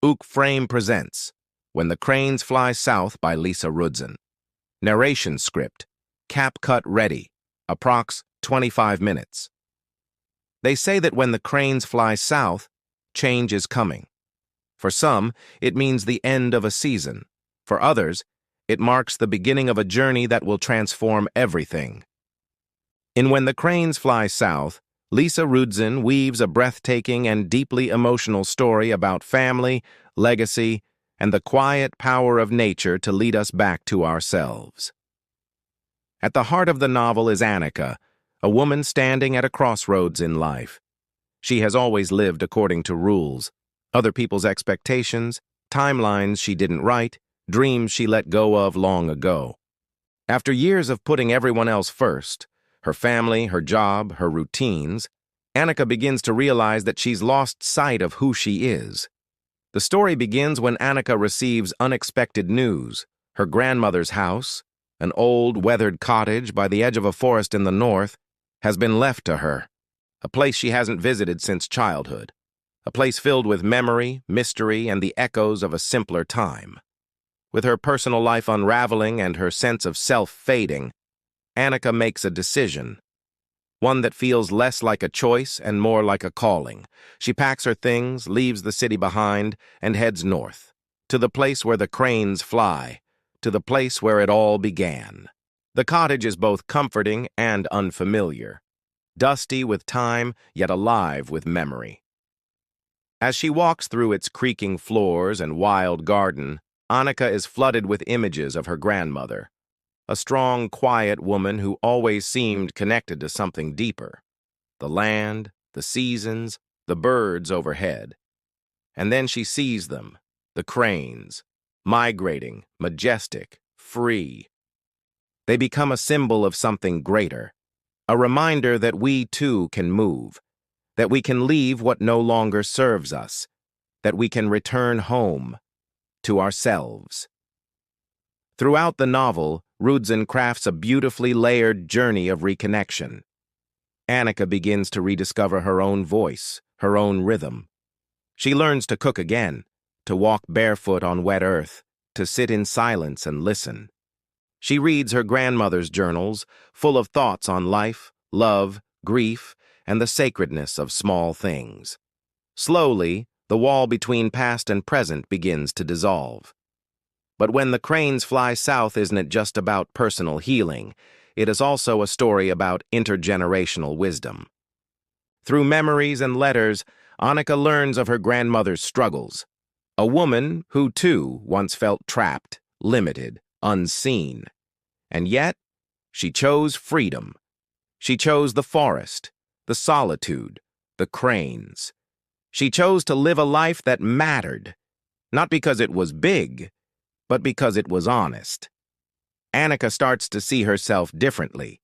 Ook Frame presents When the Cranes Fly South by Lisa Rudzen. Narration script, cap cut ready, approx 25 minutes. They say that when the cranes fly south, change is coming. For some, it means the end of a season. For others, it marks the beginning of a journey that will transform everything. In When the Cranes Fly South, Lisa Rudzen weaves a breathtaking and deeply emotional story about family, legacy, and the quiet power of nature to lead us back to ourselves. At the heart of the novel is Annika, a woman standing at a crossroads in life. She has always lived according to rules, other people's expectations, timelines she didn't write, dreams she let go of long ago. After years of putting everyone else first, her family, her job, her routines, Annika begins to realize that she's lost sight of who she is. The story begins when Annika receives unexpected news. Her grandmother's house, an old, weathered cottage by the edge of a forest in the north, has been left to her, a place she hasn't visited since childhood, a place filled with memory, mystery, and the echoes of a simpler time. With her personal life unraveling and her sense of self fading, Annika makes a decision, one that feels less like a choice and more like a calling. She packs her things, leaves the city behind, and heads north, to the place where the cranes fly, to the place where it all began. The cottage is both comforting and unfamiliar, dusty with time, yet alive with memory. As she walks through its creaking floors and wild garden, Annika is flooded with images of her grandmother, a strong, quiet woman who always seemed connected to something deeper. The land, the seasons, the birds overhead. And then she sees them, the cranes, migrating, majestic, free. They become a symbol of something greater, a reminder that we too can move, that we can leave what no longer serves us, that we can return home, to ourselves. Throughout the novel, Rudzen crafts a beautifully layered journey of reconnection. Annika begins to rediscover her own voice, her own rhythm. She learns to cook again, to walk barefoot on wet earth, to sit in silence and listen. She reads her grandmother's journals, full of thoughts on life, love, grief, and the sacredness of small things. Slowly, the wall between past and present begins to dissolve. But When the Cranes Fly South isn't just about personal healing, it is also a story about intergenerational wisdom. Through memories and letters, Annika learns of her grandmother's struggles, a woman who, too, once felt trapped, limited, unseen. And yet, she chose freedom. She chose the forest, the solitude, the cranes. She chose to live a life that mattered, not because it was big, but because it was honest. Annika starts to see herself differently,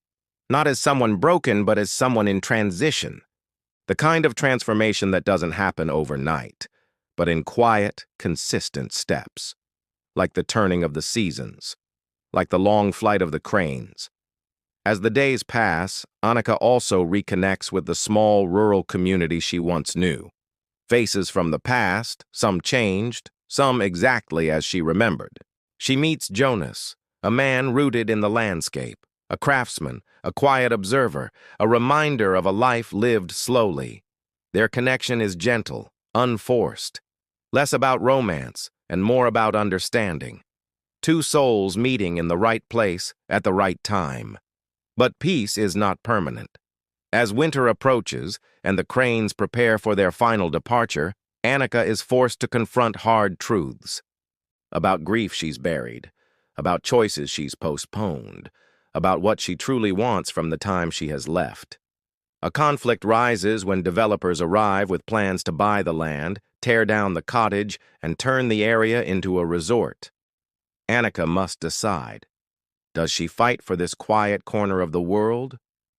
not as someone broken, but as someone in transition. The kind of transformation that doesn't happen overnight, but in quiet, consistent steps. Like the turning of the seasons, like the long flight of the cranes. As the days pass, Annika also reconnects with the small rural community she once knew. Faces from the past, some changed, some exactly as she remembered. She meets Jonas, a man rooted in the landscape, a craftsman, a quiet observer, a reminder of a life lived slowly. Their connection is gentle, unforced, less about romance and more about understanding. Two souls meeting in the right place at the right time. But peace is not permanent. As winter approaches and the cranes prepare for their final departure, Annika is forced to confront hard truths. About grief she's buried, about choices she's postponed, about what she truly wants from the time she has left. A conflict rises when developers arrive with plans to buy the land, tear down the cottage, and turn the area into a resort. Annika must decide. Does she fight for this quiet corner of the world,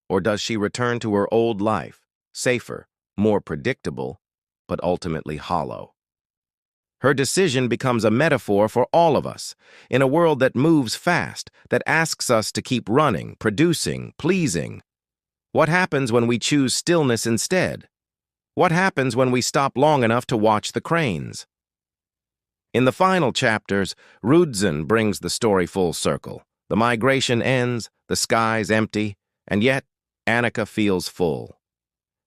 or does she return to her old life, safer, more predictable, but ultimately hollow? Her decision becomes a metaphor for all of us, in a world that moves fast, that asks us to keep running, producing, pleasing. What happens when we choose stillness instead? What happens when we stop long enough to watch the cranes? In the final chapters, Rudzen brings the story full circle. The migration ends, the sky's empty, and yet Annika feels full.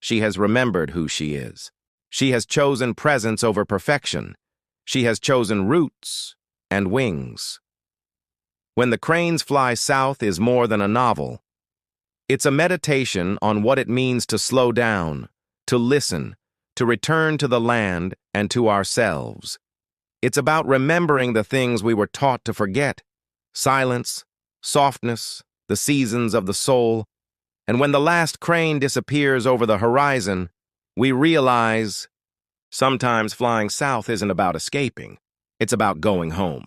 She has remembered who she is. She has chosen presence over perfection. She has chosen roots and wings. When the Cranes Fly South is more than a novel. It's a meditation on what it means to slow down, to listen, to return to the land and to ourselves. It's about remembering the things we were taught to forget: silence, softness, the seasons of the soul. And when the last crane disappears over the horizon, we realize sometimes flying south isn't about escaping. It's about going home.